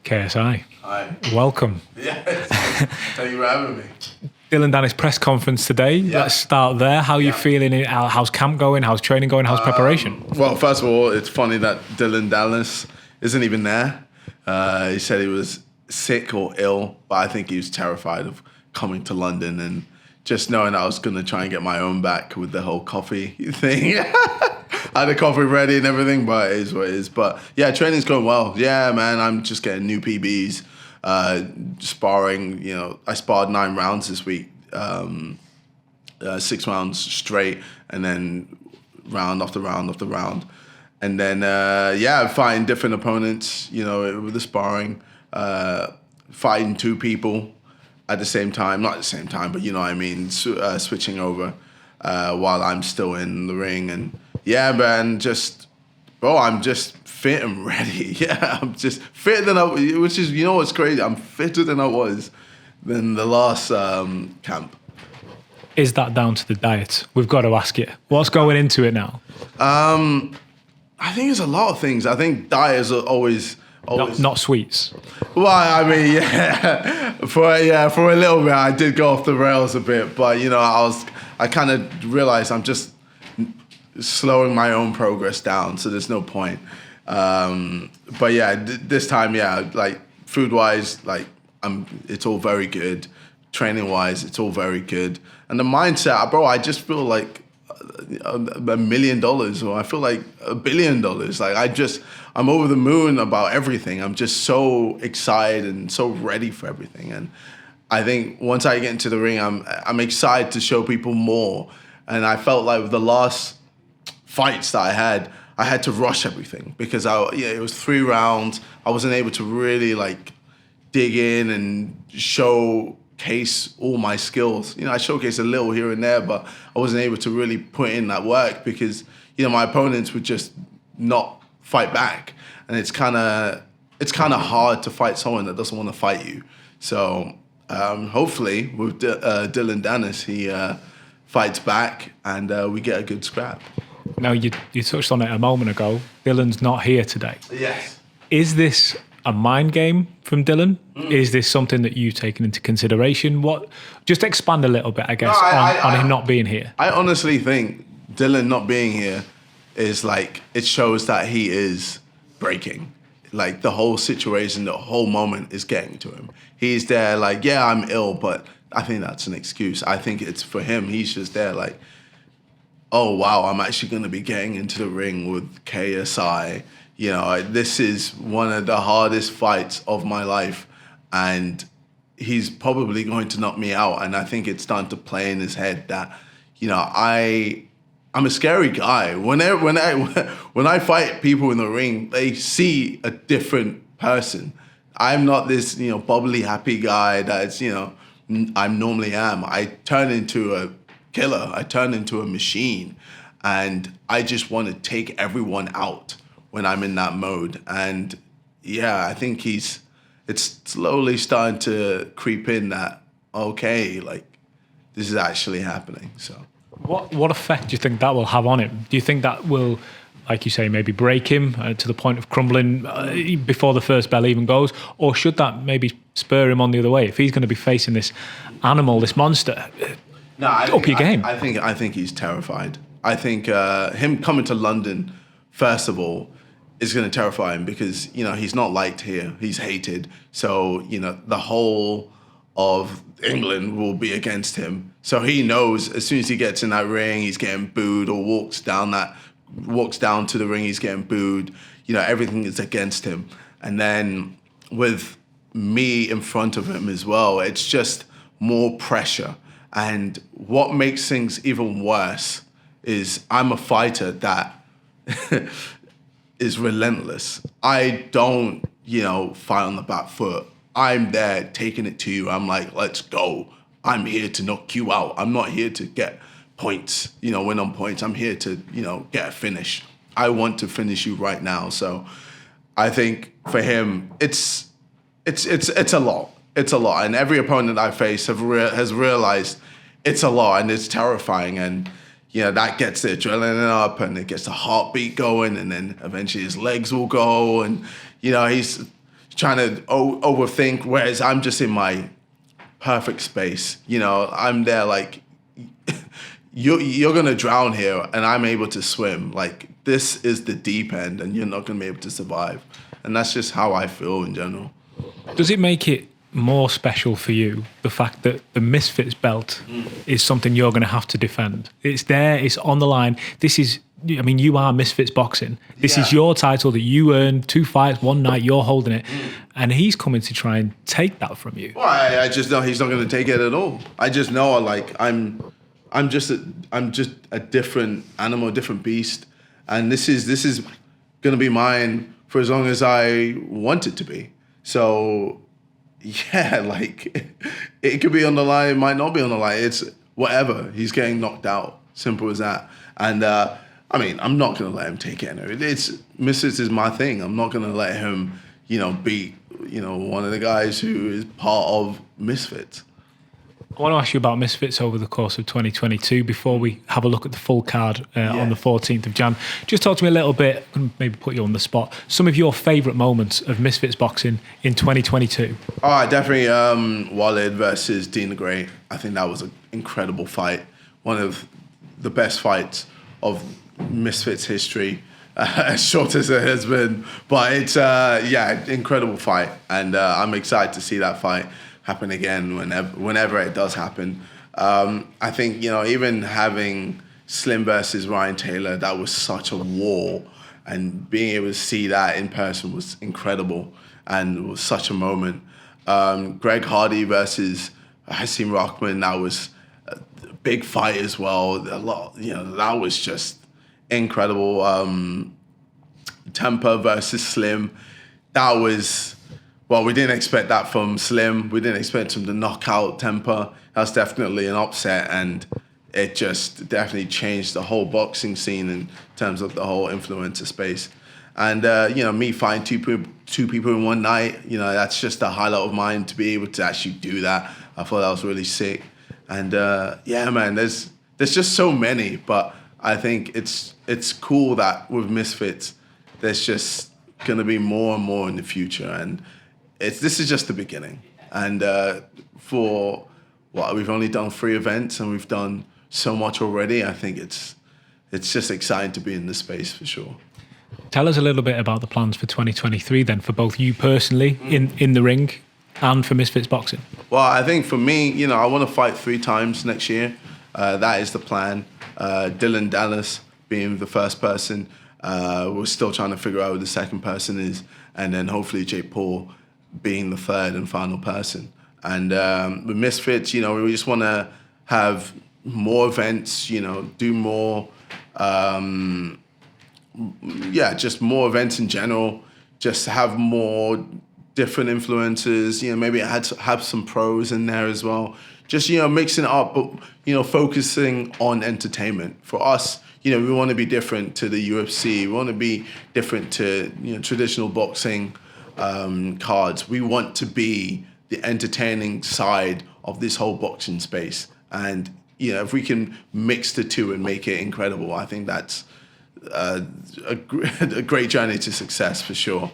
KSI. Hi. Welcome. Yeah. Thank you for having me. DILLON Danis press conference today. Yeah. Let's start there. How are you feeling? How's camp going? How's training going? How's preparation? Well, first of all, it's funny that DILLON Danis isn't even there. He said he was sick or ill, but I think he was terrified of coming to London and just knowing I was going to try and get my own back with the whole coffee thing. I had the coffee ready and everything, but it is what it is. But yeah, training's going well. Yeah, man, I'm just getting new PBs, sparring. You know, I sparred 9 rounds this week, 6 rounds straight, and then round after round after round. And then, fighting different opponents, you know, with the sparring, fighting 2 people at the same time. Not at the same time, but you know what I mean, switching over while I'm still in the ring. And yeah, man, I'm just fit and ready. Yeah, I'm just fitter than which is, you know what's crazy? I'm fitter than I was than the last camp. Is that down to the diet? We've got to ask you. What's going into it now? I think it's a lot of things. I think diet is always Not sweets. Well, I mean, for a little bit, I did go off the rails a bit, but you know, I kind of realized I'm just slowing my own progress down, so there's no point. But yeah, this time, like food-wise, like it's all very good. Training-wise, it's all very good. And the mindset, bro, I just feel like $1 million, or I feel like $1 billion. Like I'm over the moon about everything. I'm just so excited and so ready for everything. And I think once I get into the ring, I'm excited to show people more. And I felt like with the last fights that I had to rush everything because it was 3 rounds. I wasn't able to really like dig in and showcase all my skills. You know, I showcased a little here and there, but I wasn't able to really put in that work because, you know, my opponents would just not fight back. And it's kind of hard to fight someone that doesn't want to fight you. So hopefully with DILLON Danis, he fights back and we get a good scrap. Now, you touched on it a moment ago. DILLON's not here today. Yes. Is this a mind game from DILLON? Is this something that you've taken into consideration? Just expand a little bit, I guess, on him not being here. I honestly think DILLON not being here is like, it shows that he is breaking. Like the whole situation, the whole moment is getting to him. He's there like, yeah, I'm ill, but I think that's an excuse. I think it's for him. He's just there like, oh, wow, I'm actually going to be getting into the ring with KSI. You know, this is one of the hardest fights of my life, and he's probably going to knock me out. And I think it's starting to play in his head that, you know, I'm a scary guy. When I fight people in the ring, they see a different person. I'm not this, you know, bubbly, happy guy that's, you know, I normally am. I turn into a killer. I turn into a machine, and I just want to take everyone out when I'm in that mode. And yeah, I think it's slowly starting to creep in that, okay, like this is actually happening. So what effect do you think that will have on him? Do you think that will, like you say, maybe break him to the point of crumbling before the first bell even goes? Or should that maybe spur him on the other way? If he's going to be facing this animal, this monster, up your game. I think he's terrified. I think him coming to London, first of all, is going to terrify him because, you know, he's not liked here. He's hated. So, you know, the whole of England will be against him. So he knows as soon as he gets in that ring, he's getting booed, or walks down to the ring, he's getting booed. You know, everything is against him. And then with me in front of him as well, it's just more pressure. And what makes things even worse is I'm a fighter that is relentless. I don't, you know, fight on the back foot. I'm there taking it to you. I'm like, let's go. I'm here to knock you out. I'm not here to get points, you know, win on points. I'm here to, you know, get a finish. I want to finish you right now. So I think for him, it's a lot. It's a lot. And every opponent I face has realized it's a lot, and it's terrifying. And, you know, that gets the adrenaline up, and it gets the heartbeat going, and then eventually his legs will go. And, you know, he's trying to overthink, whereas I'm just in my perfect space. You know, I'm there like, you're going to drown here and I'm able to swim. Like, this is the deep end and you're not going to be able to survive. And that's just how I feel in general. Does it make it more special for you, the fact that the Misfits belt is something you're going to have to defend? It's there, it's on the line. This is, I mean, you are Misfits Boxing. This is your title that you earned, 2 fights, 1 night, you're holding it. And he's coming to try and take that from you. Well, I just know he's not going to take it at all. I just know, like, I'm just a different animal, a different beast. And this is going to be mine for as long as I want it to be. So, yeah, like, it could be on the line, it might not be on the line. It's whatever. He's getting knocked out. Simple as that. And, I mean, I'm not going to let him take it anyway. Misfits is my thing. I'm not going to let him, beat, one of the guys who is part of Misfits. I want to ask you about Misfits over the course of 2022 before we have a look at the full card on the 14th of Jan. Just talk to me a little bit, and maybe put you on the spot, some of your favourite moments of Misfits Boxing in 2022. Oh, definitely Walid versus Dean the Great. I think that was an incredible fight. One of the best fights of Misfits history, as short as it has been. But it's, incredible fight. And I'm excited to see that fight happen again whenever it does happen. I think, even having Slim versus Ryan Taylor, that was such a war. And being able to see that in person was incredible and was such a moment. Greg Hardy versus Hasim Rahman, that was a big fight as well. That was just incredible. Temper versus Slim, that was... Well, we didn't expect that from Slim. We didn't expect him to knock out Temper. That's definitely an upset, and it just definitely changed the whole boxing scene in terms of the whole influencer space. And, me fighting two people in one night, that's just a highlight of mine to be able to actually do that. I thought that was really sick. And, man, there's just so many, but I think it's cool that with Misfits, there's just going to be more and more in the future. And this is just the beginning. And we've only done 3 events and we've done so much already. I think it's just exciting to be in this space for sure. Tell us a little bit about the plans for 2023 then, for both you personally in the ring and for Misfits Boxing. Well, I think for me, I want to fight 3 times next year. That is the plan. DILLON Danis being the first person. We're still trying to figure out who the second person is. And then hopefully Jake Paul being the third and final person. And with Misfits, we just want to have more events, do more, just more events in general, just have more different influences, maybe have some pros in there as well. Just, mixing it up, but, focusing on entertainment. For us, we want to be different to the UFC. We want to be different to, traditional boxing cards. We want to be the entertaining side of this whole boxing space. And, if we can mix the two and make it incredible, I think that's a great journey to success for sure.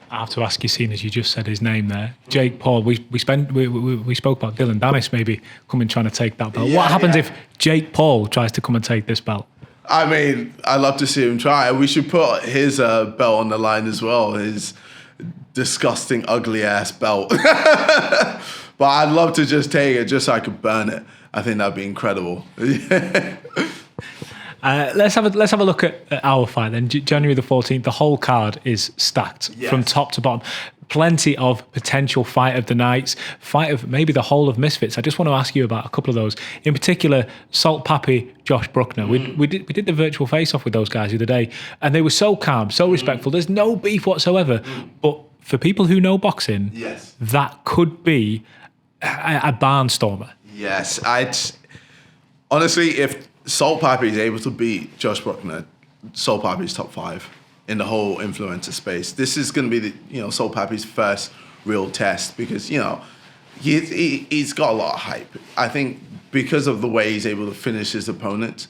I have to ask you, seeing as you just said his name there, Jake Paul. We spoke about DILLON Danis maybe coming trying to take that belt. What happens if Jake Paul tries to come and take this belt? I mean, I'd love to see him try. We should put his belt on the line as well. His disgusting, ugly ass belt. But I'd love to just take it just so I could burn it. I think that'd be incredible. Let's have a look at our fight then. January the 14th, the whole card is stacked from top to bottom. Plenty of potential fight of the nights, fight of maybe the whole of Misfits. I just want to ask you about a couple of those. In particular, Salt Pappy, Josh Bruckner. We did the virtual face-off with those guys the other day, and they were so calm, so respectful. There's no beef whatsoever. But for people who know boxing, that could be a barnstormer. Yes, honestly, if Salt Pappy is able to beat Josh Bruckner, Salt Pappy's top 5 in the whole influencer space. This is going to be Salt Pappy's first real test because he's got a lot of hype. I think because of the way he's able to finish his opponents,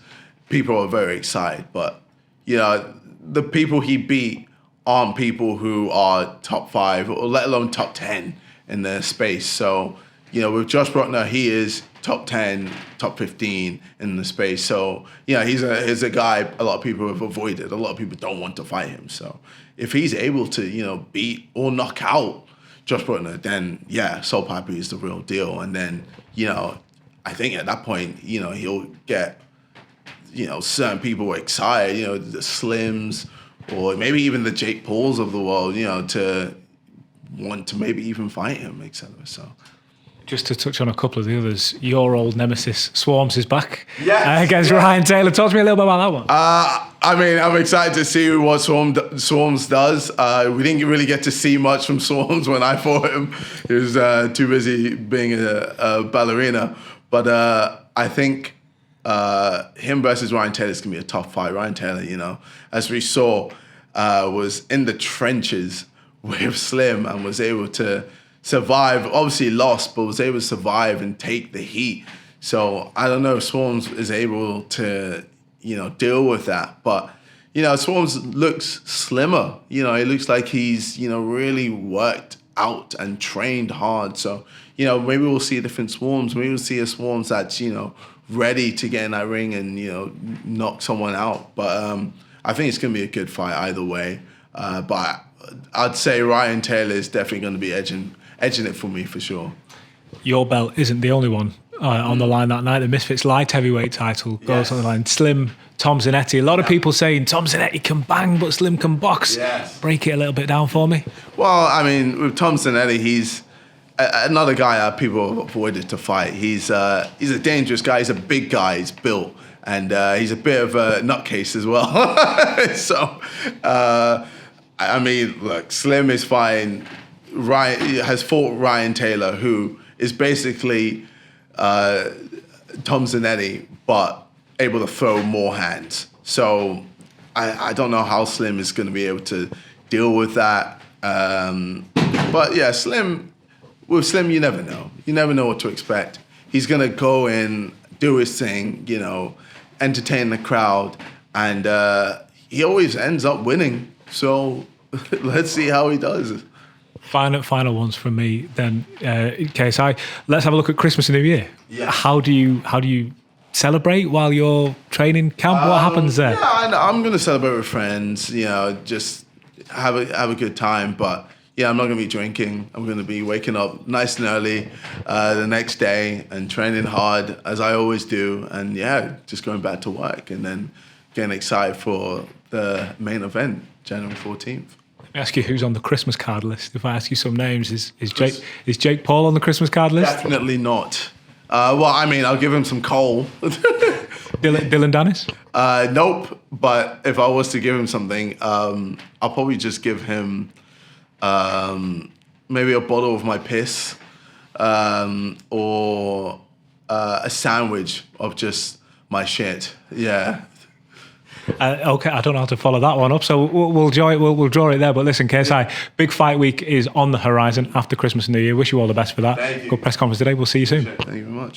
people are very excited. But the people he beat aren't people who are top 5 or let alone top 10 in their space. So, with Josh Bruckner, he is top 10, top 15 in the space. So, he's a guy a lot of people have avoided. A lot of people don't want to fight him. So if he's able to, beat or knock out Josh Bruckner, then Soul Papi is the real deal. And then, I think at that point, he'll get, certain people excited, the Slims or maybe even the Jake Pauls of the world, to want to maybe even fight him, etc. So. Just to touch on a couple of the others, your old nemesis Swarms is back Yes. against Ryan Taylor. Talk to me a little bit about that one. I'm excited to see what Swarms does. We didn't really get to see much from Swarms when I fought him. He was too busy being a ballerina. But I think him versus Ryan Taylor is going to be a tough fight. Ryan Taylor, as we saw, was in the trenches with Slim and was able to survive. Obviously lost, but was able to survive and take the heat. So I don't know if Swarms is able to, deal with that. But, Swarms looks slimmer. It looks like he's, really worked out and trained hard. So, maybe we'll see a different Swarms. Maybe we'll see a Swarms that's, ready to get in that ring and, knock someone out. But I think it's going to be a good fight either way. But I'd say Ryan Taylor is definitely going to be edging it for me for sure. Your belt isn't the only one on the line that night. The Misfits light heavyweight title goes on the line. Slim, Tom Zanetti. A lot of people saying Tom Zanetti can bang, but Slim can box. Yes. Break it a little bit down for me. Well, I mean, with Tom Zanetti, he's another guy that people have avoided to fight. He's a dangerous guy. He's a big guy. He's built. And he's a bit of a nutcase as well. So, I mean, look, Slim is fine. Ryan has fought Ryan Taylor, who is basically Tom Zanetti, but able to throw more hands. So I don't know how Slim is going to be able to deal with that. But Slim, with Slim, you never know. You never know what to expect. He's going to go in, do his thing, entertain the crowd, and he always ends up winning. So let's see how he does. Final ones from me then, KSI. Let's have a look at Christmas and New Year. Yeah. How do you celebrate while you're training camp? What happens there? I'm going to celebrate with friends, just have a good time. But I'm not going to be drinking. I'm going to be waking up nice and early the next day and training hard as I always do. And just going back to work and then getting excited for the main event, January 14th. Let me ask you who's on the Christmas card list. If I ask you some names, is Jake Paul on the Christmas card list? Definitely not. I'll give him some coal. Dyllon Danis? Nope. But if I was to give him something, I'll probably just give him maybe a bottle of my piss or a sandwich of just my shit. Yeah. Okay, I don't know how to follow that one up, so we'll draw it there. But listen, KSI, big fight week is on the horizon after Christmas and New Year. Wish you all the best for that. Thank you. Good press conference today. We'll see you soon. Thank you very much.